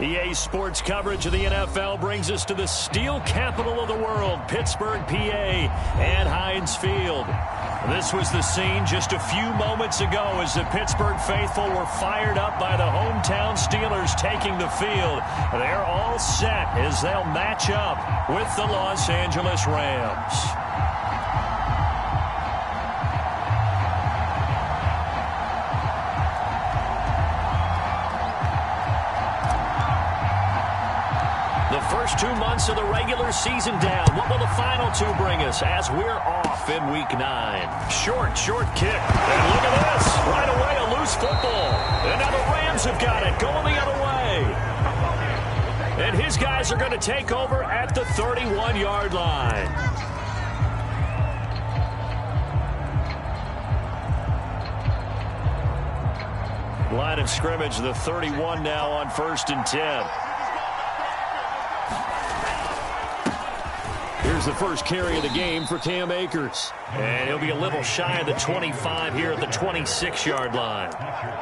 EA Sports coverage of the NFL brings us to the steel capital of the world, Pittsburgh, PA, and Heinz Field. This was the scene just a few moments ago as the Pittsburgh faithful were fired up by the hometown Steelers taking the field. They're all set as they'll match up with the Los Angeles Rams. First 2 months of the regular season down. What will the final two bring us as we're off in week 9? Short kick. And look at this. Right away, a loose football. And now the Rams have got it going the other way. And his guys are going to take over at the 31-yard line. Line of scrimmage, the 31 now on 1st and 10. Here's the first carry of the game for Cam Akers. And he'll be a little shy of the 25 here at the 26-yard line.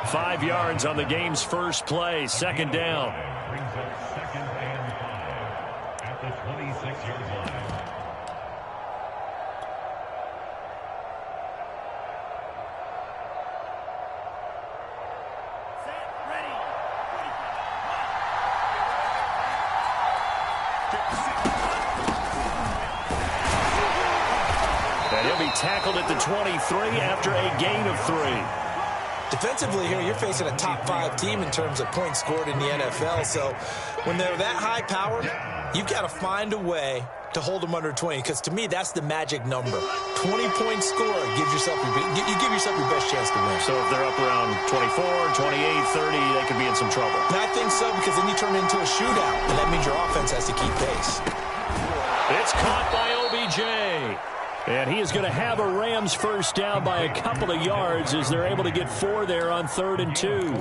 5 yards on the game's first play, 2nd down. At the 26-yard line. Tackled at the 23 after a gain of 3. Defensively here, you're facing a top 5 team in terms of points scored in the NFL. So when they're that high powered, you've got to find a way to hold them under 20. Because to me, that's the magic number. 20-point score gives yourself you give yourself your best chance to win. So if they're up around 24, 28, 30, they could be in some trouble. And I think so, because then you turn it into a shootout, and that means your offense has to keep pace. It's caught by OBJ. And he is going to have a Rams first down by a couple of yards as they're able to get 4 there on 3rd and 2.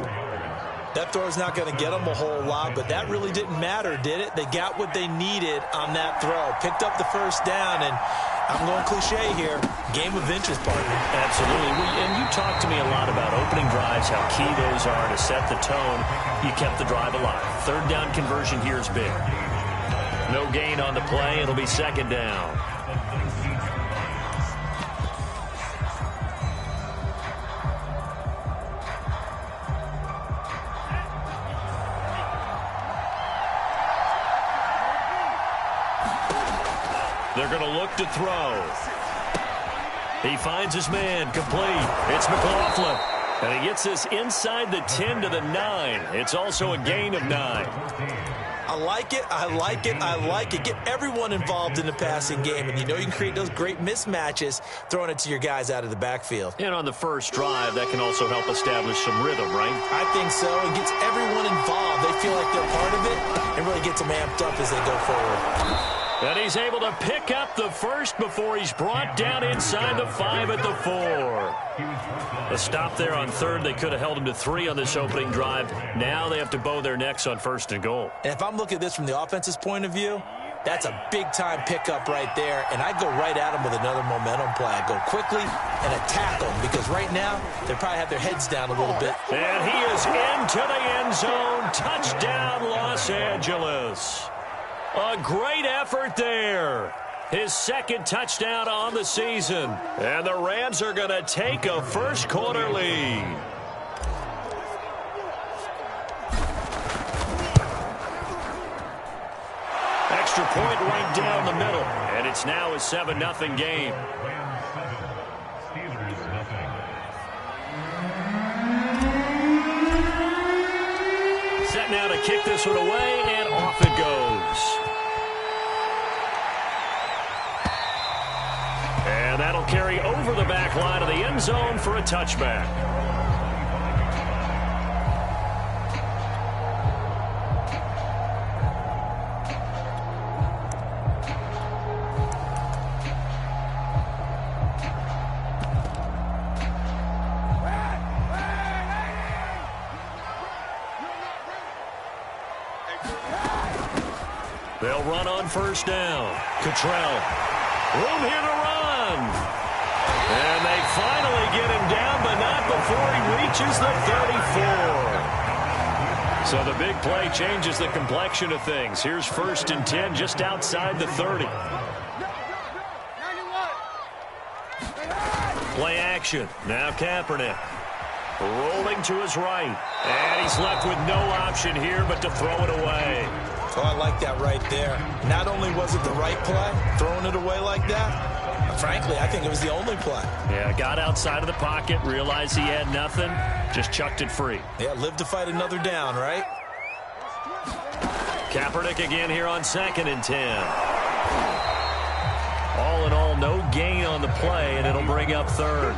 That throw is not going to get them a whole lot, but that really didn't matter, did it? They got what they needed on that throw. Picked up the first down, and I'm going cliche here, game of inches, partner. Absolutely. And you talked to me a lot about opening drives, how key those are to set the tone. You kept the drive alive. 3rd down conversion here is big. No gain on the play. It'll be 2nd down. They're going to look to throw. He finds his man, complete. It's McLaughlin. And he gets this inside the 10 to the 9. It's also a gain of 9. I like it, I like it, I like it. Get everyone involved in the passing game, and you know you can create those great mismatches throwing it to your guys out of the backfield. And on the first drive, that can also help establish some rhythm, right? I think so. It gets everyone involved. They feel like they're part of it and really gets them amped up as they go forward. And he's able to pick up the first before he's brought down inside the 5 at the 4. A stop there on 3rd. They could have held him to 3 on this opening drive. Now they have to bow their necks on 1st and goal. And if I'm looking at this from the offense's point of view, that's a big-time pickup right there. And I go right at them with another momentum play. I go quickly and attack them because right now they probably have their heads down a little bit. And he is into the end zone. Touchdown, Los Angeles. A great effort there. His 2nd touchdown on the season. And the Rams are going to take a first-quarter lead. Extra point right down the middle. And it's now a 7-0 game. Set now to kick this one away, and off it goes. And that'll carry over the back line of the end zone for a touchback. They'll run on 1st down. Cottrell. Room here to run. And they finally get him down, but not before he reaches the 34. So the big play changes the complexion of things. Here's 1st and 10 just outside the 30. Play action. Now Kaepernick. Rolling to his right. And he's left with no option here but to throw it away. Oh, I like that right there. Not only was it the right play, throwing it away like that, frankly, I think it was the only play. Yeah, got outside of the pocket, realized he had nothing, just chucked it free. Yeah, live to fight another down, right? Kaepernick again here on 2nd and 10. All in all, no gain on the play, and it'll bring up 3rd.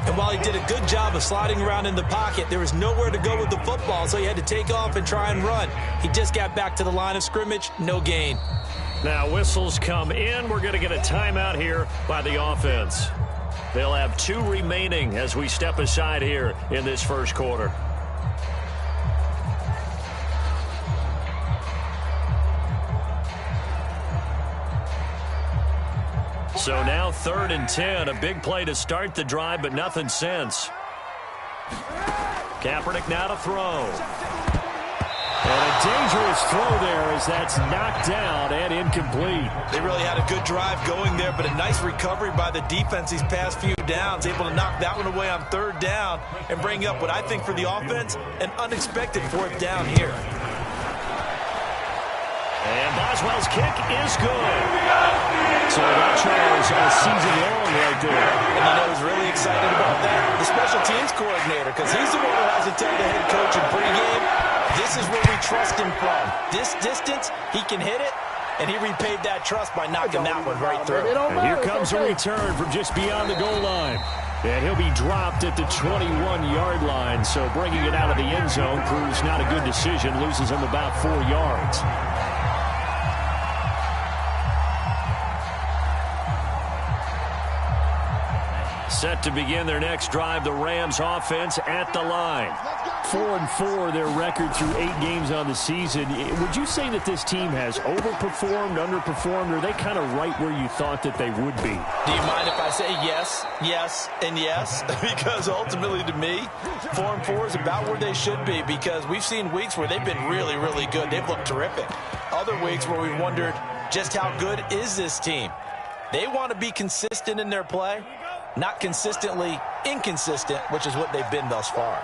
And while he did a good job of sliding around in the pocket, there was nowhere to go with the football, so he had to take off and try and run. He just got back to the line of scrimmage, no gain. Now whistles come in. We're going to get a timeout here by the offense. They'll have 2 remaining as we step aside here in this first quarter. So now 3rd and 10, a big play to start the drive, but nothing since. Kaepernick now to throw. And a dangerous throw there as that's knocked down and incomplete. They really had a good drive going there, but a nice recovery by the defense these past few downs, able to knock that one away on 3rd down and bring up what I think for the offense, an unexpected 4th down here. And Boswell's kick is good. So that tries a season long right there. And you know who's really excited about that? The special teams coordinator, because he's the one who has to tell the head coach in pregame, this is where we trust him from. This distance, he can hit it, and he repaid that trust by knocking that one right through. And here comes a return from just beyond the goal line. And he'll be dropped at the 21-yard line, so bringing it out of the end zone proves not a good decision, loses him about 4 yards. Set to begin their next drive, the Rams offense at the line. 4-4 their record through 8 games on the season. Would you say that this team has overperformed, underperformed, or are they kind of right where you thought that they would be? Do you mind if I say yes, yes, and yes? Because ultimately to me, 4-4 is about where they should be, because we've seen weeks where they've been really, really good. They've looked terrific. Other weeks where we've wondered just how good is this team. They want to be consistent in their play. Not consistently inconsistent, which is what they've been thus far.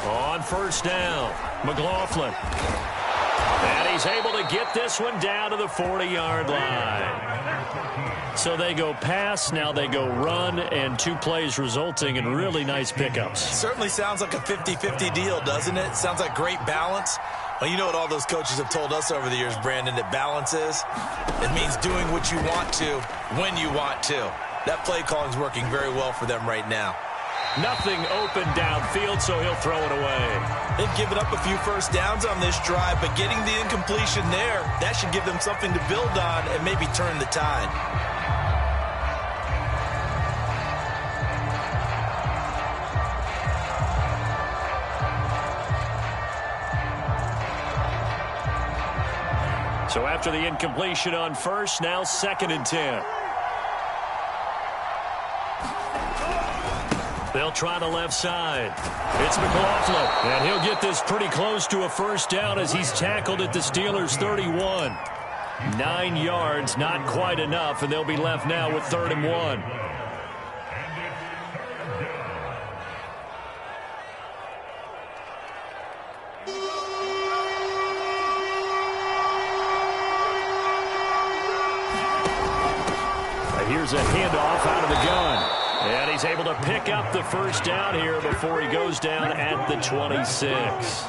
On 1st down, McLaughlin. And he's able to get this one down to the 40-yard line. So they go pass, now they go run, and 2 plays resulting in really nice pickups. Certainly sounds like a 50-50 deal, doesn't it? Sounds like great balance. Well, you know what all those coaches have told us over the years, Brandon, that balance is? It means doing what you want to, when you want to. That play calling is working very well for them right now. Nothing open downfield, so he'll throw it away. They've given up a few 1st downs on this drive, but getting the incompletion there, that should give them something to build on and maybe turn the tide. So after the incompletion on 1st, now 2nd and 10. They'll try the left side. It's McLaughlin, and he'll get this pretty close to a 1st down as he's tackled at the Steelers' 31. 9 yards, not quite enough, and they'll be left now with 3rd and 1. Here's a handoff out of the gun. And he's able to pick up the 1st down here before he goes down at the 26.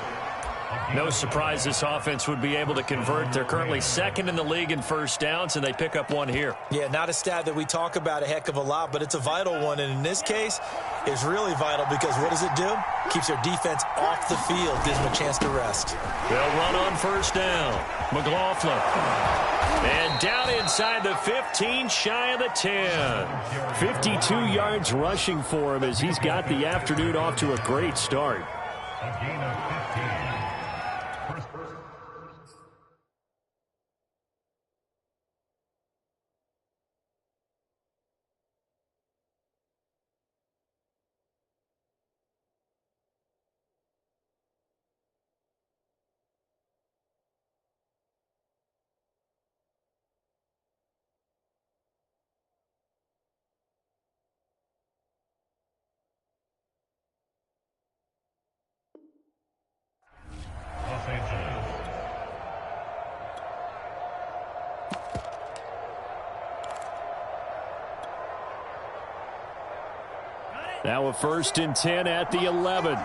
No surprise this offense would be able to convert. They're currently 2nd in the league in 1st downs, and they pick up 1 here. Yeah, not a stat that we talk about a heck of a lot, but it's a vital one. And in this case, it's really vital because what does it do? Keeps their defense off the field, gives them a chance to rest. They'll run on 1st down. McLaughlin. And down inside the 15, shy of the 10. 52 yards rushing for him as he's got the afternoon off to a great start. Now a 1st and 10 at the 11.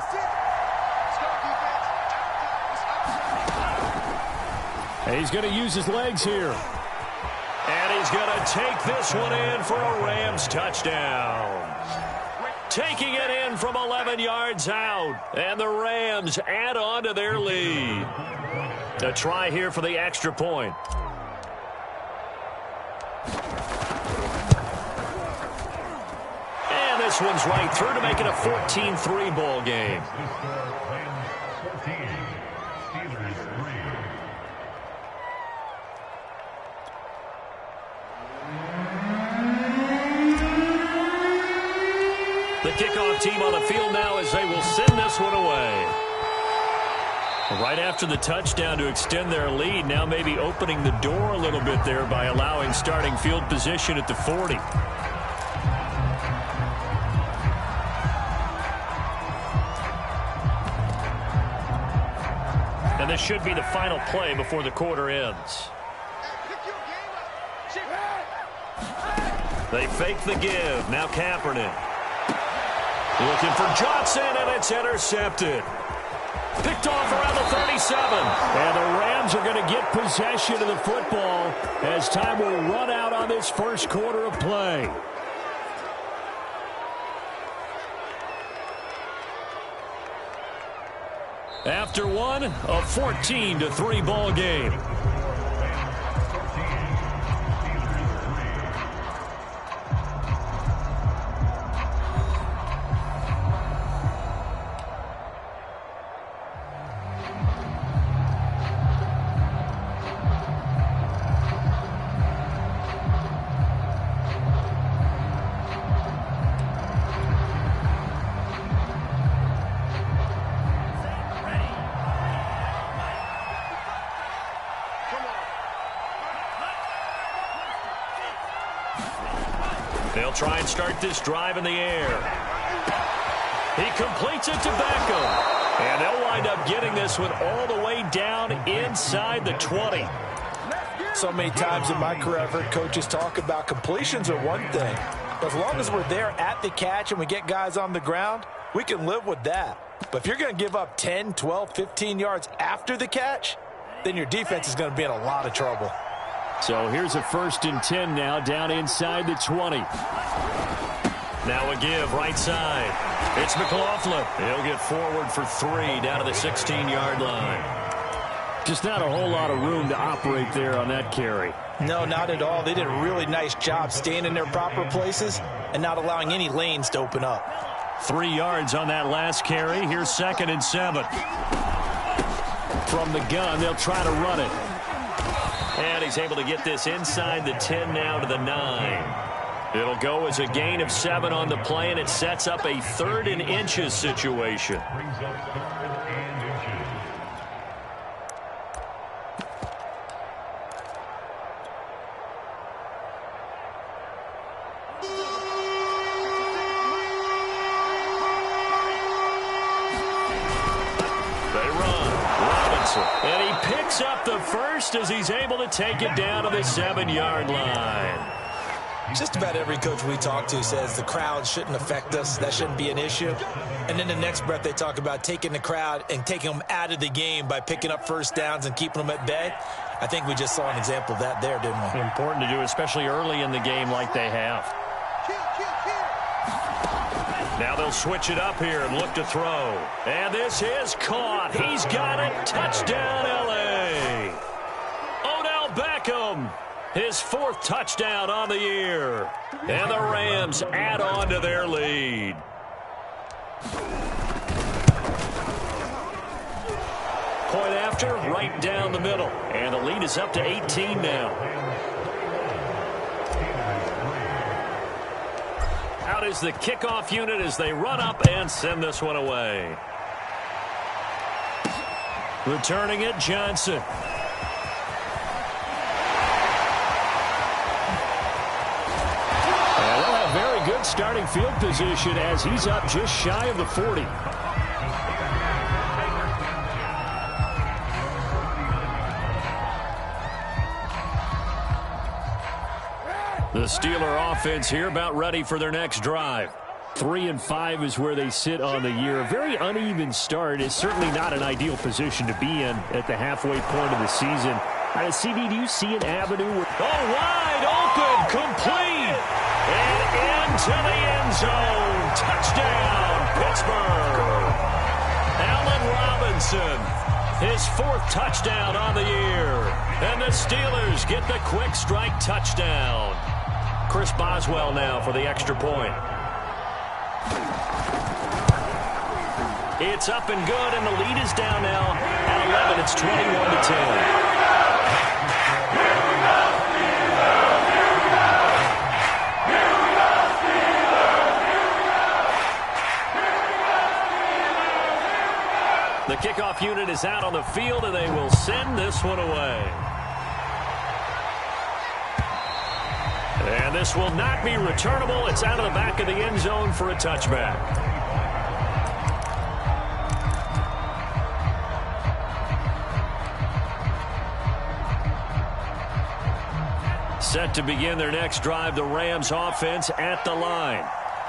And he's going to use his legs here. And he's going to take this one in for a Rams touchdown. Taking it in from 11 yards out. And the Rams add on to their lead. A try here for the extra point. And this one's right through to make it a 14-3 ball game. The kickoff team on the field now as they will send this one away. Right after the touchdown to extend their lead, now maybe opening the door a little bit there by allowing starting field position at the 40. And this should be the final play before the quarter ends. They fake the give. Now Kaepernick. Looking for Johnson, and it's intercepted. Picked off around the 37. And the Rams are going to get possession of the football as time will run out on this first quarter of play. After one, a 14-3 ball game. They'll try and start this drive in the air. He completes it to Beckham. And they'll wind up getting this one all the way down inside the 20. So many times in my career I've heard coaches talk about completions are one thing. But as long as we're there at the catch and we get guys on the ground, we can live with that. But if you're going to give up 10, 12, 15 yards after the catch, then your defense is going to be in a lot of trouble. So here's a 1st and 10 now down inside the 20. Now a give right side. It's McLaughlin. He'll get forward for 3 down to the 16-yard line. Just not a whole lot of room to operate there on that carry. No, not at all. They did a really nice job staying in their proper places and not allowing any lanes to open up. 3 yards on that last carry. Here's 2nd and 7. From the gun, they'll try to run it. And he's able to get this inside the 10 now to the 9. It'll go as a gain of 7 on the play, and it sets up a 3rd and inches situation. And he picks up the first as he's able to take it down to the 7-yard line. Just about every coach we talk to says the crowd shouldn't affect us. That shouldn't be an issue. And then the next breath they talk about taking the crowd and taking them out of the game by picking up first downs and keeping them at bay. I think we just saw an example of that there, didn't we? Important to do, especially early in the game like they have. Now they'll switch it up here and look to throw. And this is caught. He's got it. Touchdown, L.A. Odell Beckham, his 4th touchdown on the year. And the Rams add on to their lead. Point after, right down the middle. And the lead is up to 18 now. Out is the kickoff unit as they run up and send this one away. Returning it, Johnson. And they'll have very good starting field position as he's up just shy of the 40. The Steeler offense here about ready for their next drive. 3-5 is where they sit on the year. A very uneven start. Is certainly not an ideal position to be in at the halfway point of the season. CD, do you see an avenue? Wide open, complete, and into the end zone. Touchdown, Pittsburgh. Allen Robinson, his 4th touchdown on the year. And the Steelers get the quick strike touchdown. Chris Boswell now for the extra point. It's up and good, and the lead is down now at 11. It's 21-10. The kickoff unit is out on the field, and they will send this one away. And this will not be returnable. It's out of the back of the end zone for a touchback. Set to begin their next drive, the Rams offense at the line.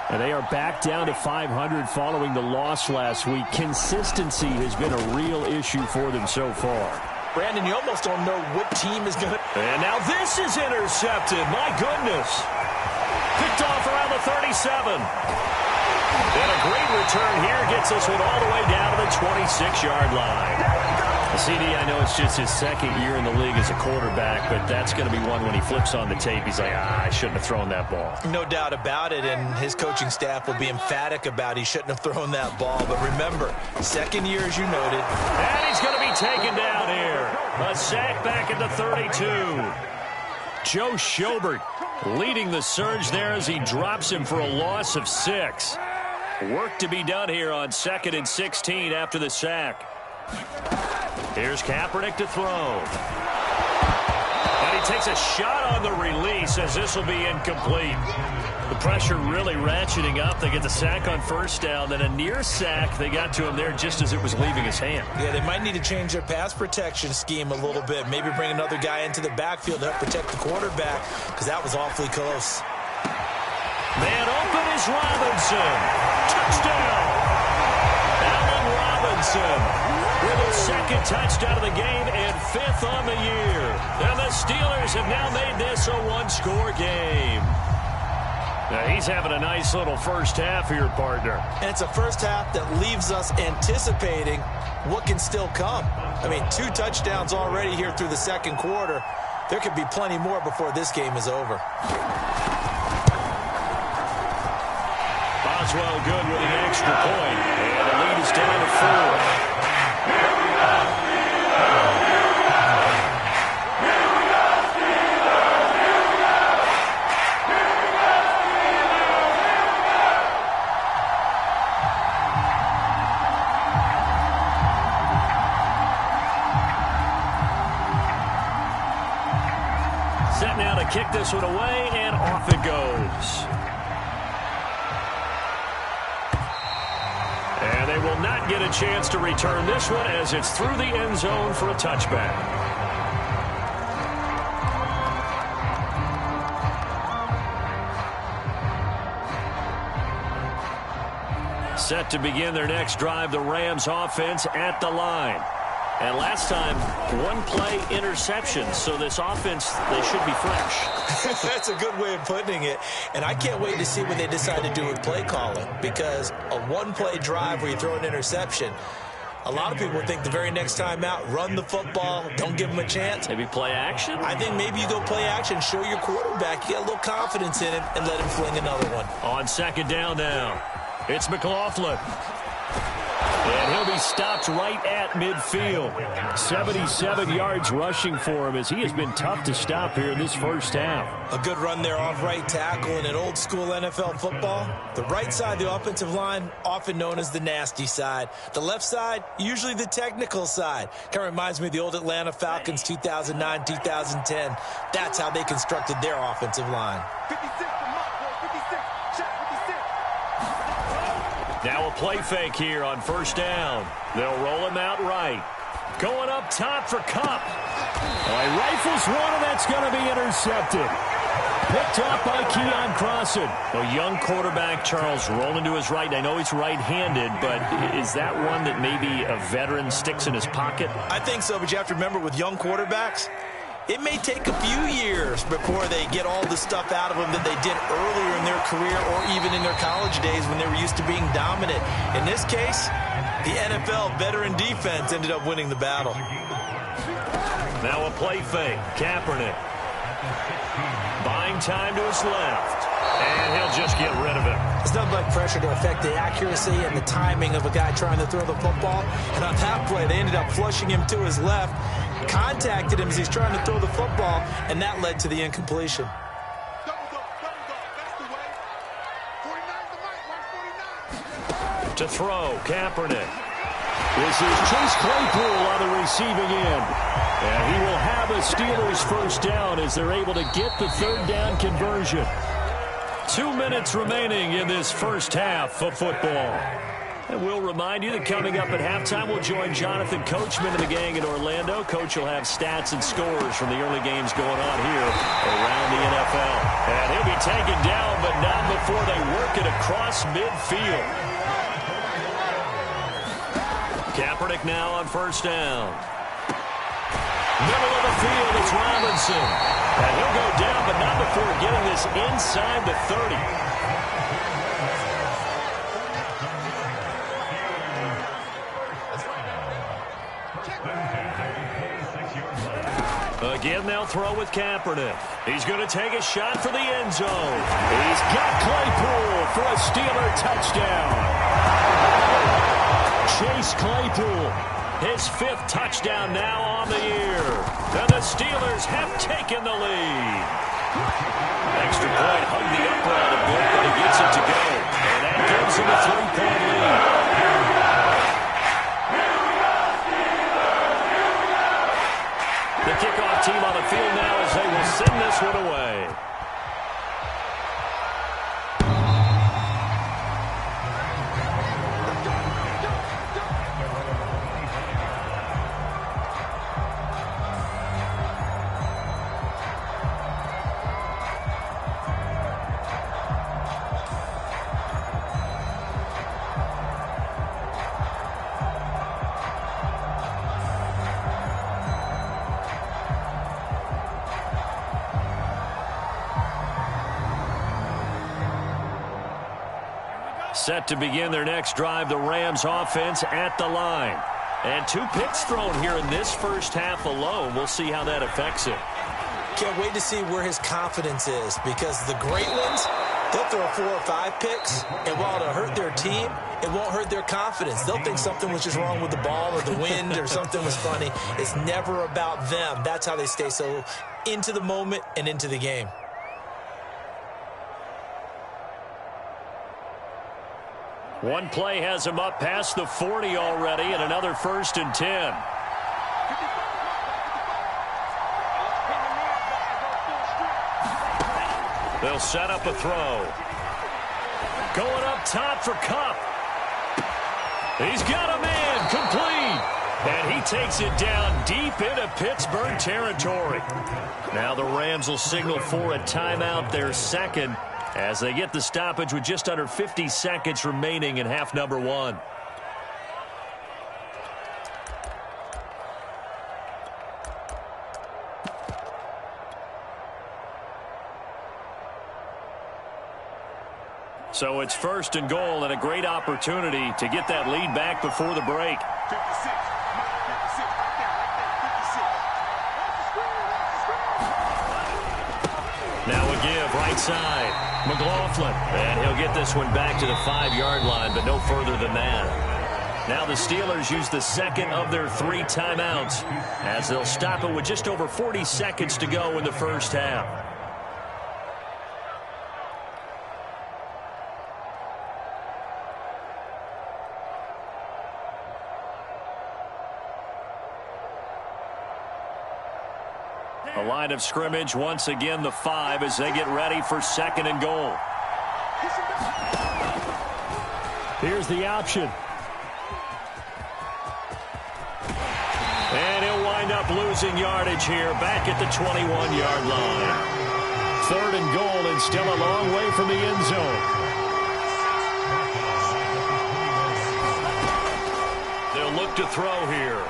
And they are back down to 500 following the loss last week. Consistency has been a real issue for them so far. Brandon, you almost don't know what team is going to... And now this is intercepted. My goodness. Picked off around the 37. And a great return here gets this one all the way down to the 26-yard line. CD, I know it's just his 2nd year in the league as a quarterback, but that's going to be one when he flips on the tape, he's like, I shouldn't have thrown that ball. No doubt about it, and his coaching staff will be emphatic about he shouldn't have thrown that ball. But remember, 2nd year, as you noted. And he's going to be taken down here. A sack back at the 32. Joe Schobert leading the surge there as he drops him for a loss of 6. Work to be done here on 2nd and 16 after the sack. Here's Kaepernick to throw. And he takes a shot on the release as this will be incomplete. The pressure really ratcheting up. They get the sack on 1st down, then a near sack. They got to him there just as it was leaving his hand. Yeah, they might need to change their pass protection scheme a little bit. Maybe bring another guy into the backfield to help protect the quarterback, because that was awfully close. Man open is Robinson. Touchdown. Allen Robinson with his 2nd touchdown of the game and 5th on the year. And the Steelers have now made this a 1-score game. Now he's having a nice little first half here, partner. And it's a first half that leaves us anticipating what can still come. I mean, 2 touchdowns already here through the 2nd quarter. There could be plenty more before this game is over. Boswell good with the extra point. And the lead is down to 4. Set now to kick this one away, and off it goes. And they will not get a chance to return this one as it's through the end zone for a touchback. Set to begin their next drive, the Rams offense at the line. And last time, 1-play interception. So this offense, they should be fresh. That's a good way of putting it. And I can't wait to see what they decide to do with play calling. Because a 1-play drive where you throw an interception, a lot of people think the very next time out, run the football, don't give them a chance. Maybe play action? I think maybe you go play action, show your quarterback, you get a little confidence in him, and let him fling another one. On 2nd down now, it's McLaughlin. And he'll be stopped right at midfield. 77 yards rushing for him as he has been tough to stop here in this first half. A good run there off right tackle in an old school NFL football. The right side of the offensive line, often known as the nasty side. The left side, usually the technical side. Kind of reminds me of the old Atlanta Falcons 2009, 2010. That's how they constructed their offensive line. Now a play fake here on 1st down. They'll roll him out right. Going up top for Kupp. He rifles one, and that's going to be intercepted. Picked off by Keon Crossan. A young quarterback, Charles, rolling to his right. I know he's right-handed, but is that one that maybe a veteran sticks in his pocket? I think so, but you have to remember with young quarterbacks, it may take a few years before they get all the stuff out of them that they did earlier in their career or even in their college days when they were used to being dominant. In this case, the NFL veteran defense ended up winning the battle. Now a play fake. Kaepernick. Buying time to his left. And he'll just get rid of it. It's nothing like pressure to affect the accuracy and the timing of a guy trying to throw the football. And on that play, they ended up flushing him to his left, contacted him as he's trying to throw the football, and that led to the incompletion. To throw, Kaepernick. This is Chase Claypool on the receiving end. And he will have a Steelers first down as they're able to get the third down conversion. 2 minutes remaining in this first half of football. And we'll remind you that coming up at halftime, we'll join Jonathan Coachman and the gang in Orlando. Coach will have stats and scores from the early games going on here around the NFL. And he'll be taken down, but not before they work it across midfield. Kaepernick now on first down. Middle of the field, it's Robinson. And he'll go down, but not before getting this inside the 30. Again, they'll throw with Kaepernick. He's going to take a shot for the end zone. He's got Claypool for a Steeler touchdown. Chase Claypool, his 5th touchdown now on the year. And the Steelers have taken the lead. Extra point, hung the upright a bit, but he gets it to go. And that gives him a 3-point lead. The kickoff team on the field now as they will send this one away. Set to begin their next drive, the Rams offense at the line. And 2 picks thrown here in this first half alone. We'll see how that affects it. Can't wait to see where his confidence is, because the great ones, they'll throw 4 or 5 picks, and while it'll hurt their team, it won't hurt their confidence. They'll think something was just wrong with the ball or the wind or something was funny. It's never about them. That's how they stay so into the moment and into the game. One play has him up past the 40 already, and another 1st and 10. They'll set up a throw. Going up top for Kupp. He's got a man, complete. And he takes it down deep into Pittsburgh territory. Now the Rams will signal for a timeout, their second, as they get the stoppage with just under 50 seconds remaining in half number 1. So it's 1st and goal, and a great opportunity to get that lead back before the break. 56. Now a give, right side. McLaughlin. And he'll get this one back to the 5-yard line, but no further than that. Now the Steelers use the second of their 3 timeouts as they'll stop it with just over 40 seconds to go in the first half. A line of scrimmage, once again the 5 as they get ready for 2nd and goal. Here's the option. And he'll wind up losing yardage here back at the 21-yard line. 3rd and goal and still a long way from the end zone. They'll look to throw here.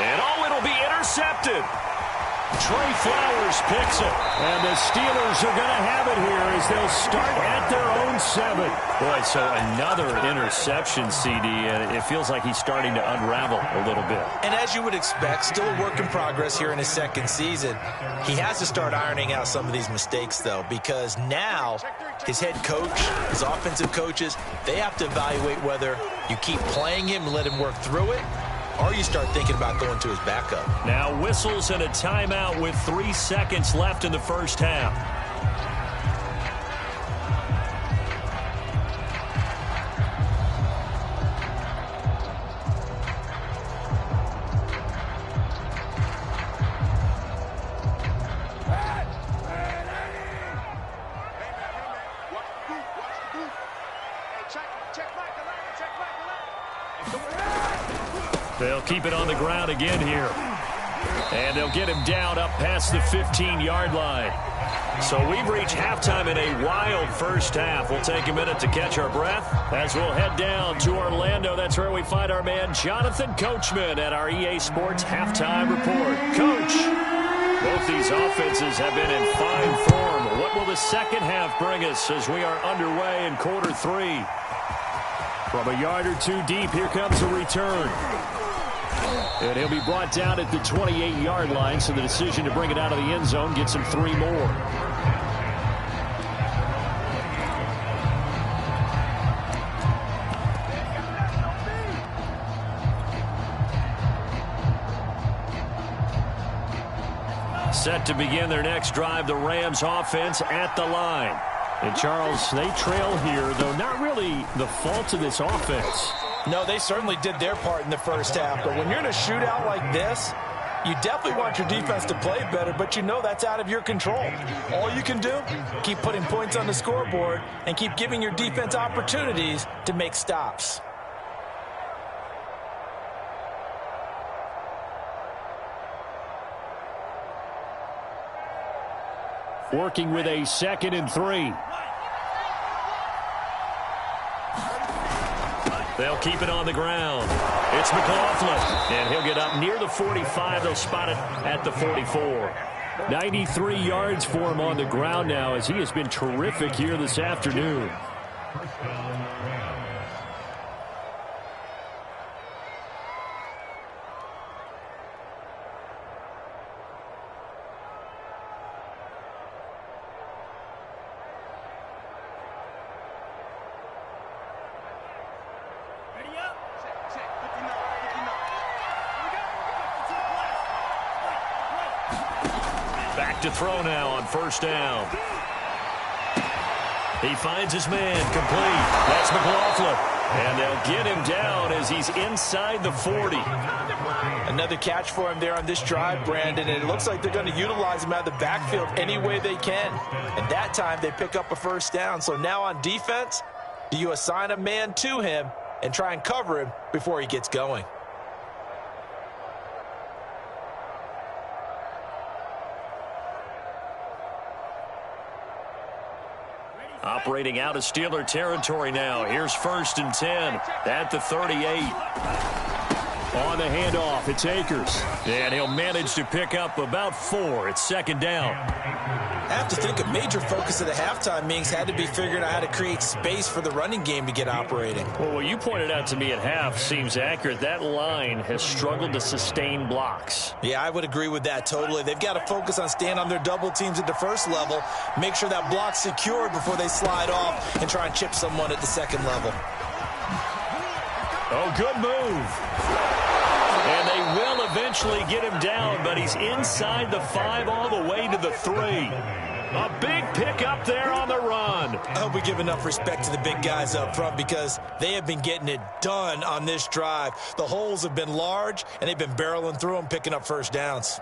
And it'll be intercepted. Trey Flowers picks it. And the Steelers are going to have it here as they'll start at their own 7. Boy, so another interception, CD, and it feels like he's starting to unravel a little bit. And as you would expect, still a work in progress here in his 2nd season. He has to start ironing out some of these mistakes, though, because now his head coach, his offensive coaches, they have to evaluate whether you keep playing him and let him work through it, or you start thinking about going to his backup. Now whistles and a timeout with 3 seconds left in the first half. They'll keep it on the ground again here. And they'll get him down up past the 15-yard line. So we've reached halftime in a wild first half. We'll take a minute to catch our breath as we'll head down to Orlando. That's where we find our man Jonathan Coachman at our EA Sports Halftime Report. Coach, both these offenses have been in fine form. What will the second half bring us as we are underway in quarter 3? From a yard or 2 deep, here comes a return. And he'll be brought down at the 28-yard line, so the decision to bring it out of the end zone gets him 3 more. Set to begin their next drive, the Rams offense at the line. And Charles, they trail here, though not really the fault of this offense. No, they certainly did their part in the first half. But when you're in a shootout like this, you definitely want your defense to play better, but you know that's out of your control. All you can do, keep putting points on the scoreboard and keep giving your defense opportunities to make stops. Working with a 2nd and 3. They'll keep it on the ground. It's McLaughlin, and he'll get up near the 45. They'll spot it at the 44. 93 yards for him on the ground now as he has been terrific here this afternoon. Back to throw now on first down. He finds his man complete. That's McLaughlin. And they'll get him down as he's inside the 40. Another catch for him there on this drive, Brandon, and it looks like they're going to utilize him out of the backfield any way they can. And that time they pick up a first down. So now on defense, do you assign a man to him and try and cover him before he gets going? Operating out of Steeler territory now. Here's 1st and 10 at the 38. On the handoff, it's Akers. And he'll manage to pick up about 4. It's 2nd down. I have to think a major focus of the halftime meetings had to be figuring out how to create space for the running game to get operating. Well, what you pointed out to me at half seems accurate. That line has struggled to sustain blocks. Yeah, I would agree with that totally. They've got to focus on staying on their double teams at the first level, make sure that block's secured before they slide off and try and chip someone at the second level. Oh, good move. And they will eventually get him down, but he's inside the 5 all the way to the 3. A big pickup there on the run. I hope we give enough respect to the big guys up front because they have been getting it done on this drive. The holes have been large, and they've been barreling through them, picking up first downs.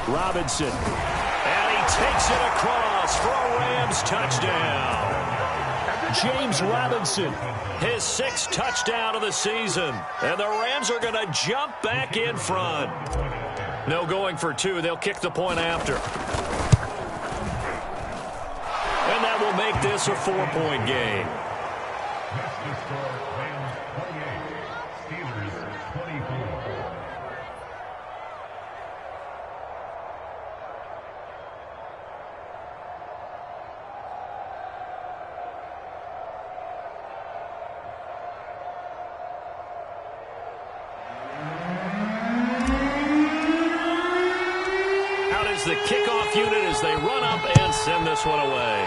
Robinson. And he takes it across for a Rams touchdown. James Robinson, his 6th touchdown of the season. And the Rams are going to jump back in front. No going for 2. They'll kick the point after. And that will make this a 4-point game. The kickoff unit as they run up and send this one away.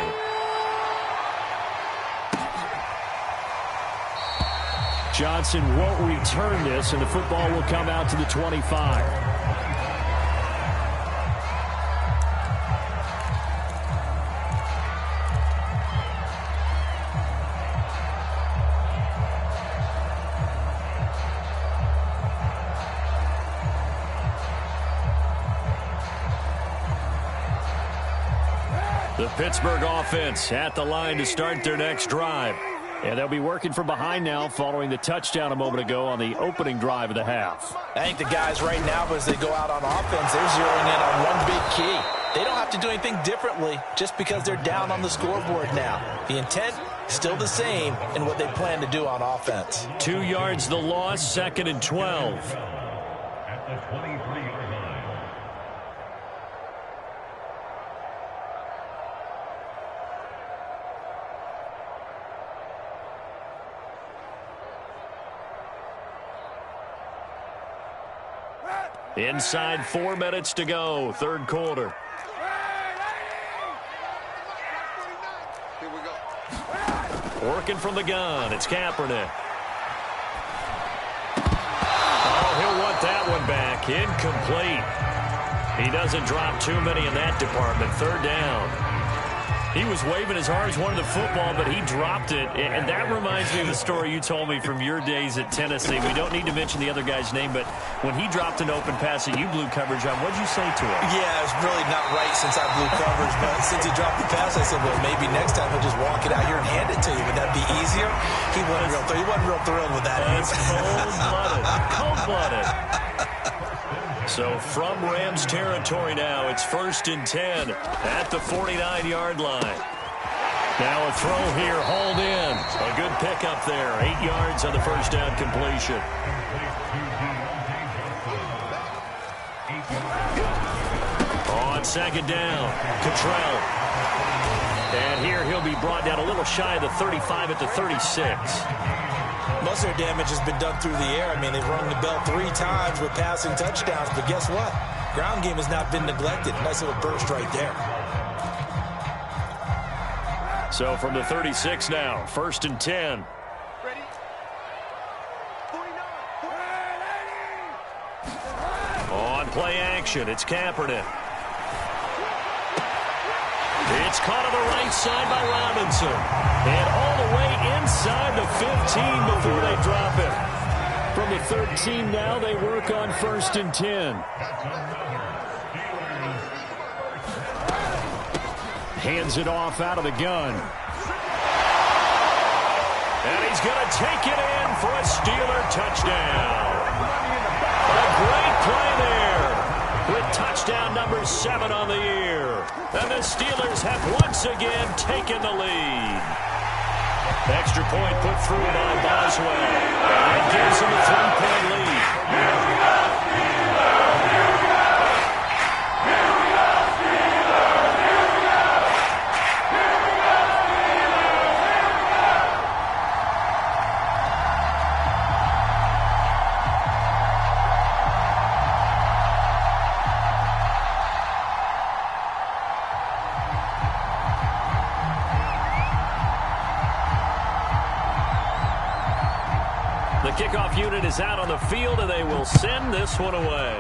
Johnson won't return this, and the football will come out to the 25. The Pittsburgh offense at the line to start their next drive. And they'll be working from behind now following the touchdown a moment ago on the opening drive of the half. I think the guys right now, as they go out on offense, they're zeroing in on one big key. They don't have to do anything differently just because they're down on the scoreboard now. The intent is still the same in what they plan to do on offense. 2 yards the loss, 2nd and 12. At the 23-yard line. Inside 4 minutes to go, 3rd quarter. Here we go. Working from the gun, it's Kaepernick. Oh, he'll want that one back. Incomplete. He doesn't drop too many in that department. 3rd down. He was waving as hard as wanted the football, but he dropped it. And that reminds me of the story you told me from your days at Tennessee. We don't need to mention the other guy's name, but when he dropped an open pass that you blew coverage on, what'd you say to him? Yeah, it's really not right since I blew coverage, but since he dropped the pass, I said, well, maybe next time he'll just walk it out here and hand it to you. Would that be easier? He wasn't real thrilled with that. That's cold-blooded. Cold-blooded. So from Rams territory now, it's 1st and 10 at the 49-yard line. Now a throw here, hauled in. A good pickup there, 8 yards on the 1st down completion. On 2nd down, Cottrell. And here he'll be brought down a little shy of the 35 at the 36. Most of their damage has been done through the air. I mean, they've rung the bell 3 times with passing touchdowns, but guess what? Ground game has not been neglected. Nice little burst right there. So from the 36 now, 1st and 10. Ready? 49. On play action, it's Kaepernick. It's caught on the right side by Robinson. And all the way inside the 15 before they drop it. From the 13 now, they work on 1st and 10. Hands it off out of the gun. And he's going to take it in for a Steeler touchdown. A great play there. With touchdown number 7 on the year. And the Steelers have once again taken the lead. Extra point put through by Boswell. And gives him a 3-point lead. The kickoff unit is out on the field, and they will send this one away.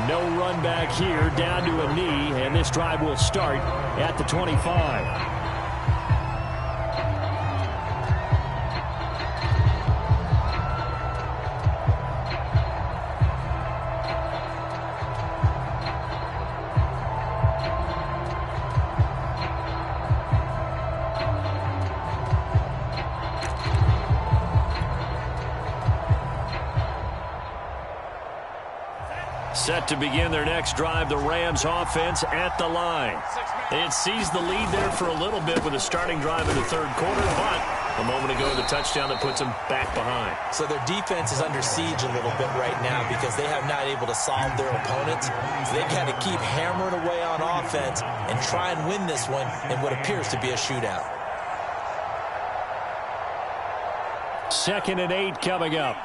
No run back here, down to a knee, and this drive will start at the 25. Set to begin their next drive, the Rams offense at the line. They had seized the lead there for a little bit with a starting drive in the third quarter, but a moment ago, the touchdown that puts them back behind. So their defense is under siege a little bit right now because they have not able to solve their opponents. So they've got to keep hammering away on offense and try and win this one in what appears to be a shootout. 2nd and 8 coming up.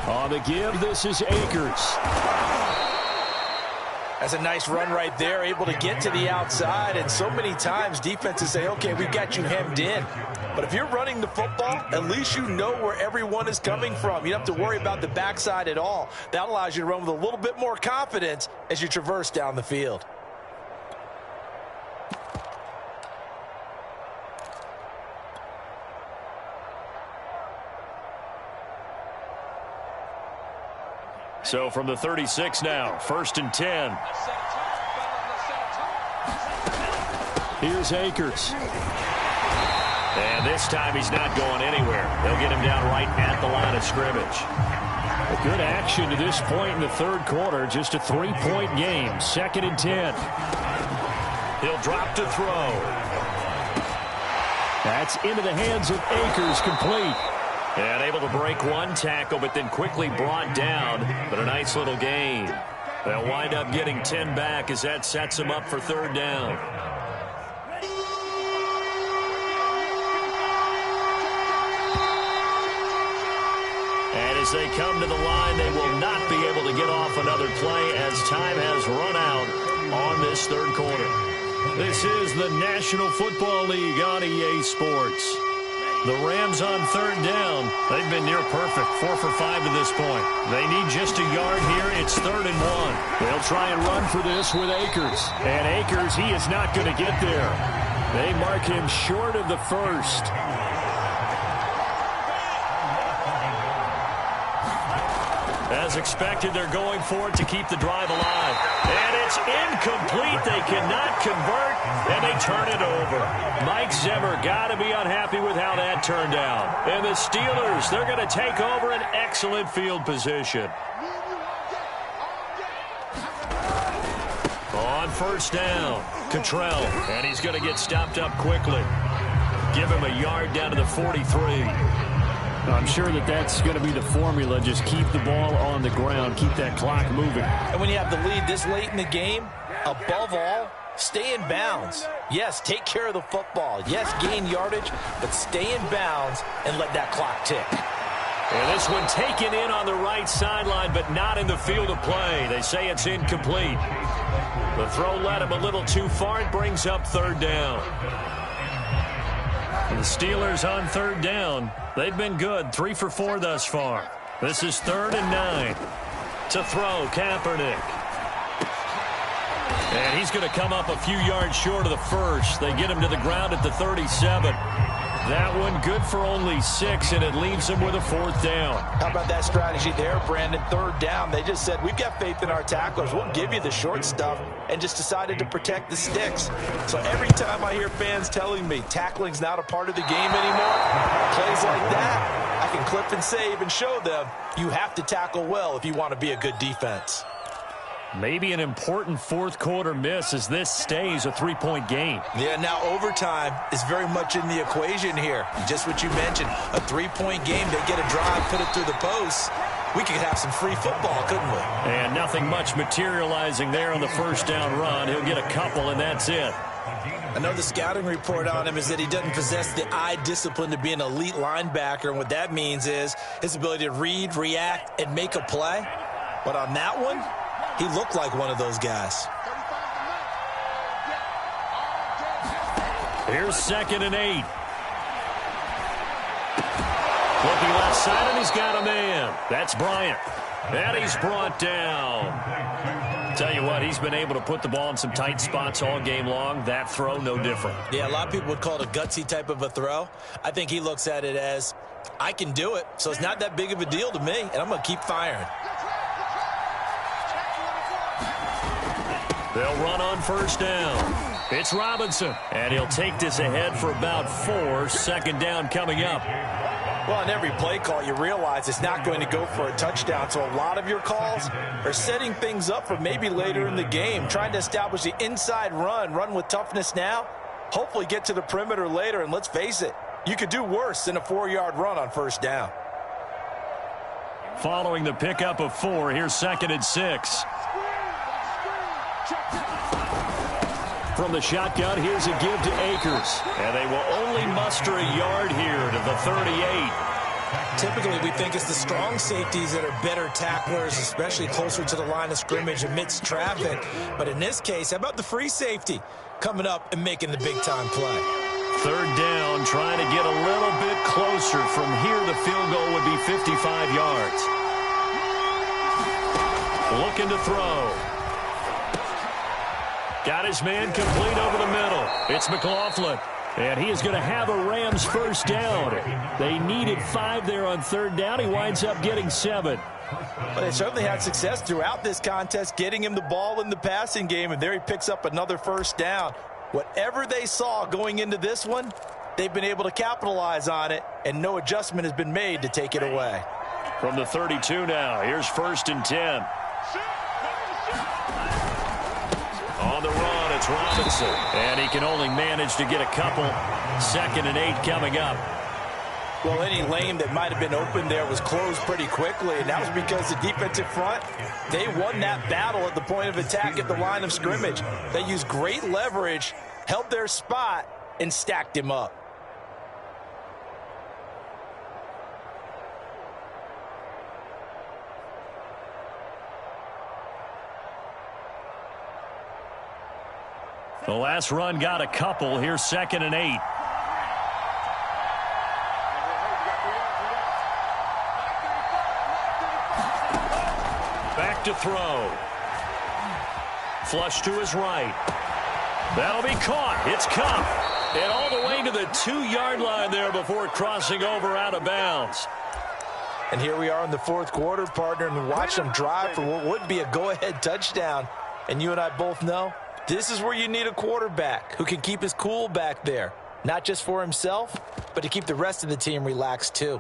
On the give, this is Akers. That's a nice run right there, able to get to the outside. And so many times defenses say, okay, we've got you hemmed in. But if you're running the football, at least you know where everyone is coming from. You don't have to worry about the backside at all. That allows you to run with a little bit more confidence as you traverse down the field. So from the 36 now, 1st and 10. Here's Akers. And this time he's not going anywhere. They'll get him down right at the line of scrimmage. A good action to this point in the third quarter. Just a 3-point game. 2nd and 10. He'll drop to throw. That's into the hands of Akers, complete. And able to break one tackle, but then quickly brought down. But a nice little gain. They'll wind up getting 10 back as that sets them up for 3rd down. And as they come to the line, they will not be able to get off another play as time has run out on this third quarter. This is the National Football League on EA Sports. The Rams on 3rd down. They've been near perfect, 4 for 5 to this point. They need just a yard here. It's 3rd and 1. They'll try and run for this with Akers. And Akers, he is not going to get there. They mark him short of the first. As expected, they're going for it to keep the drive alive. And it's incomplete. They cannot convert, and they turn it over. Mike Zimmer got to be unhappy with how that turned out. And the Steelers, they're going to take over an excellent field position. On 1st down, Cottrell, and he's going to get stopped up quickly. Give him a yard down to the 43. I'm sure that that's going to be the formula. Just keep the ball on the ground. Keep that clock moving. And when you have the lead this late in the game, above all, stay in bounds. Yes, take care of the football. Yes, gain yardage, but stay in bounds and let that clock tick. And this one taken in on the right sideline, but not in the field of play. They say it's incomplete. The throw led him a little too far. It brings up 3rd down. The Steelers on 3rd down. They've been good, 3 for 4 thus far. This is 3rd and 9. To throw, Kaepernick. And he's going to come up a few yards short of the first. They get him to the ground at the 37. That one good for only 6, and it leaves them with a 4th down. How about that strategy there, Brandon? 3rd down. They just said, we've got faith in our tacklers. We'll give you the short stuff, and just decided to protect the sticks. So every time I hear fans telling me tackling's not a part of the game anymore, plays like that, I can clip and save and show them you have to tackle well if you want to be a good defense. Maybe an important 4th quarter miss as this stays a 3-point game. Yeah, now overtime is very much in the equation here. Just what you mentioned, a 3-point game. They get a drive, put it through the post. We could have some free football, couldn't we? And nothing much materializing there on the 1st down run. He'll get a couple, and that's it. I know the scouting report on him is that he doesn't possess the eye discipline to be an elite linebacker, and what that means is his ability to read, react, and make a play. But on that one, he looked like one of those guys. Here's 2nd and 8. Looking left side, and he's got a man. That's Bryant. And he's brought down. Tell you what, he's been able to put the ball in some tight spots all game long. That throw, no different. Yeah, a lot of people would call it a gutsy type of a throw. I think he looks at it as, I can do it, so it's not that big of a deal to me, and I'm going to keep firing. They'll run on first down. It's Robinson, and he'll take this ahead for about 4. Second down coming up. Well, on every play call, you realize it's not going to go for a touchdown. So a lot of your calls are setting things up for maybe later in the game, trying to establish the inside run with toughness now, hopefully get to the perimeter later. And let's face it, you could do worse than a 4-yard run on first down. Following the pickup of 4, here's 2nd and 6. From the shotgun, here's a give to Akers. And they will only muster a yard here to the 38. Typically, we think it's the strong safeties that are better tacklers, especially closer to the line of scrimmage amidst traffic. But in this case, how about the free safety coming up and making the big-time play? 3rd down, trying to get a little bit closer. From here, the field goal would be 55 yards. Looking to throw. Got his man complete over the middle. It's McLaughlin. And he is going to have a Rams first down. They needed 5 there on 3rd down. He winds up getting 7. But they certainly had success throughout this contest, getting him the ball in the passing game, and there he picks up another first down. Whatever they saw going into this one, they've been able to capitalize on it, and no adjustment has been made to take it away. From the 32 now, here's 1st and 10. On the run, it's Robinson. And he can only manage to get a couple. 2nd and 8 coming up. Well, any lane that might have been open there was closed pretty quickly, and that was because the defensive front, they won that battle at the point of attack at the line of scrimmage. They used great leverage, held their spot, and stacked him up. The last run got a couple. Here's 2nd and 8. Back to throw. Flush to his right. That'll be caught. It's Cup. And all the way to the 2-yard line there before crossing over out of bounds. And here we are in the 4th quarter, partner, and watch them drive for what would be a go-ahead touchdown. And you and I both know this is where you need a quarterback who can keep his cool back there, not just for himself, but to keep the rest of the team relaxed too.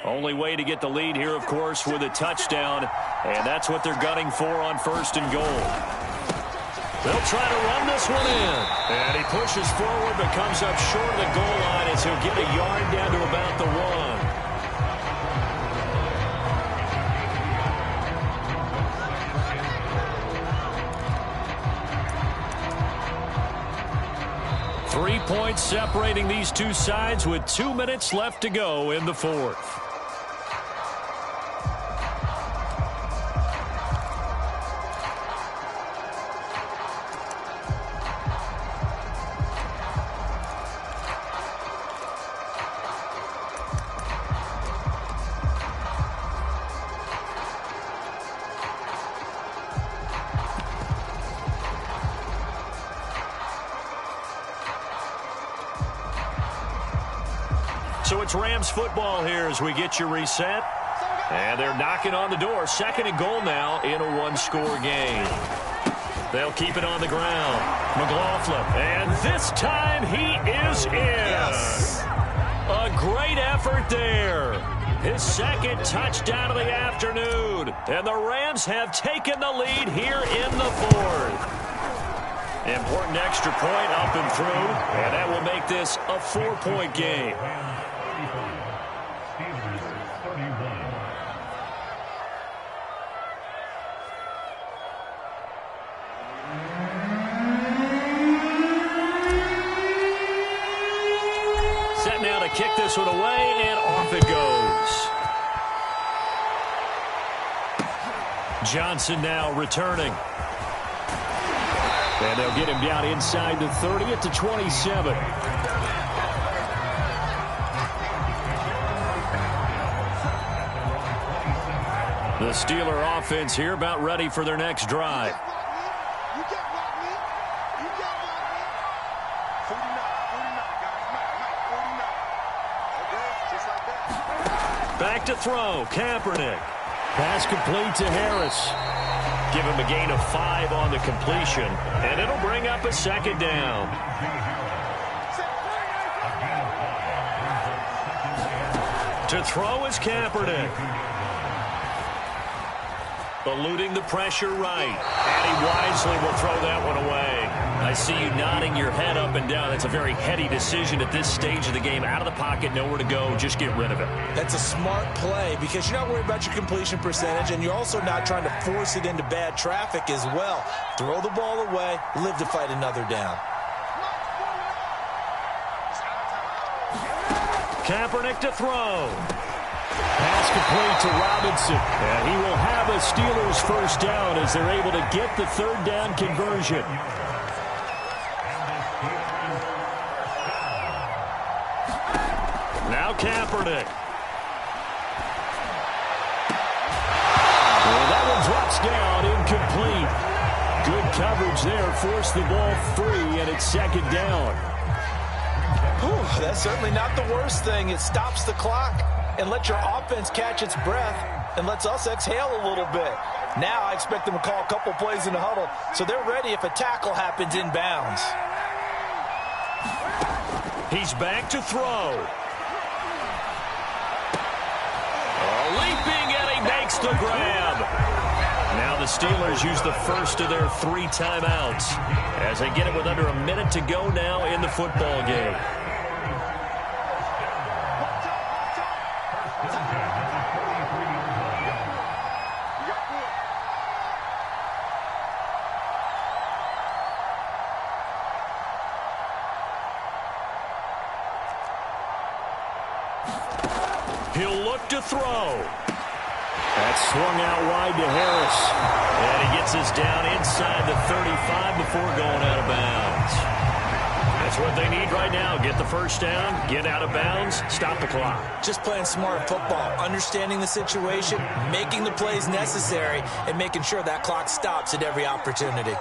Only way to get the lead here, of course, with a touchdown, and that's what they're gunning for on 1st and goal. They'll try to run this one in. And he pushes forward but comes up short of the goal line as he'll get a yard down to about the 1. 3 points separating these two sides with 2 minutes left to go in the 4th. So it's Rams football here as we get you reset. And they're knocking on the door. 2nd and goal now in a 1-score game. They'll keep it on the ground. McLaughlin. And this time he is in. Yes. A great effort there. His 2nd touchdown of the afternoon. And the Rams have taken the lead here in the 4th. Important extra point up and through. And that will make this a 4-point game. Set now to kick this one away, and off it goes. Johnson now returning. And they'll get him down inside the 30 at the 27. The Steeler offense here about ready for their next drive. Back to throw, Kaepernick. Pass complete to Harris. Give him a gain of 5 on the completion, and it'll bring up a second down. To throw is Kaepernick. Eluding the pressure right. And he wisely will throw that one away. I see you nodding your head up and down. That's a very heady decision at this stage of the game. Out of the pocket, nowhere to go. Just get rid of it. That's a smart play because you're not worried about your completion percentage, and you're also not trying to force it into bad traffic as well. Throw the ball away, live to fight another down. Kaepernick to throw. Pass complete to Robinson. And he will have a Steelers first down as they're able to get the third down conversion. Now Kaepernick. Well, that one drops down, incomplete. Good coverage there, forced the ball free, and it's second down. Whew, that's certainly not the worst thing. It stops the clock and lets your offense catch its breath and lets us exhale a little bit. Now I expect them to call a couple plays in the huddle so they're ready if a tackle happens inbounds. He's back to throw. Leaping, and he makes the grab. Now the Steelers use the first of their 3 timeouts as they get it with under a minute to go now in the football game. He'll look to throw. That's swung out wide to Harris. And he gets us down inside the 35 before going out of bounds. That's what they need right now. Get the first down, get out of bounds, stop the clock. Just playing smart football, understanding the situation, making the plays necessary, and making sure that clock stops at every opportunity.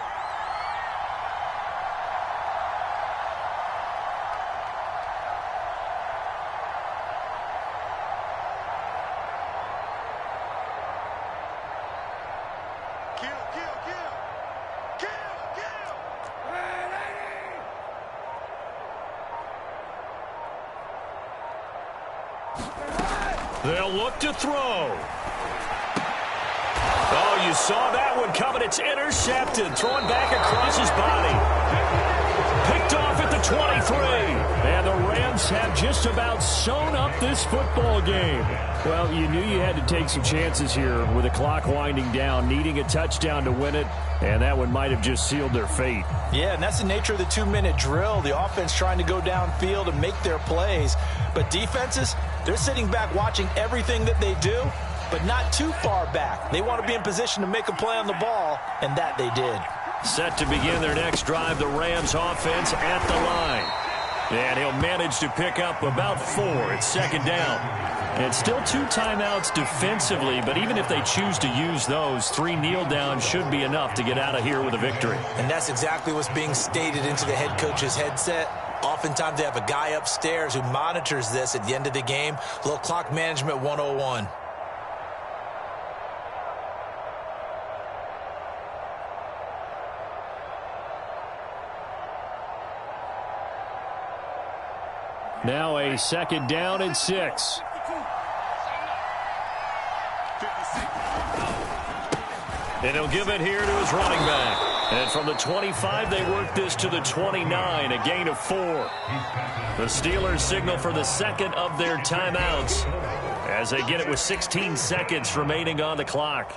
They'll look to throw. Oh, you saw that one coming. It's intercepted. Throwing back across his body. Picked off at the 23. And the Rams have just about sewn up this football game. Well, you knew you had to take some chances here with the clock winding down, needing a touchdown to win it, and that one might have just sealed their fate. Yeah, and that's the nature of the 2-minute drill. The offense trying to go downfield and make their plays. But defenses, they're sitting back watching everything that they do, but not too far back. They want to be in position to make a play on the ball, and that they did. Set to begin their next drive, the Rams offense at the line. And he'll manage to pick up about 4 at second down. And still 2 timeouts defensively, but even if they choose to use those, 3 kneel downs should be enough to get out of here with a victory. And that's exactly what's being stated into the head coach's headset. Oftentimes they have a guy upstairs who monitors this at the end of the game. A little clock management 101. Now a second down and 6. And he'll give it here to his running back. And from the 25, they work this to the 29, a gain of 4. The Steelers signal for the second of their timeouts as they get it with 16 seconds remaining on the clock.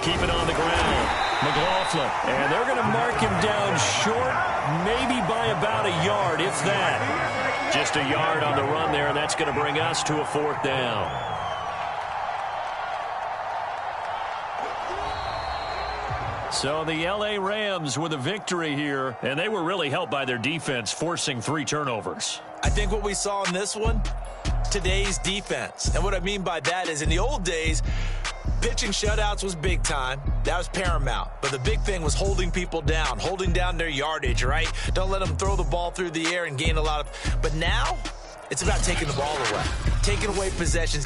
Keep it on the ground. McLaughlin. And they're going to mark him down short, maybe by about a yard, if that. Just a yard on the run there, and that's going to bring us to a 4th down. So the L.A. Rams with a victory here, and they were really helped by their defense forcing 3 turnovers. I think what we saw in this one, today's defense. And what I mean by that is in the old days, pitching shutouts was big time. That was paramount. But the big thing was holding people down, holding down their yardage, right? Don't let them throw the ball through the air and gain a lot of. But now, it's about taking the ball away, taking away possessions.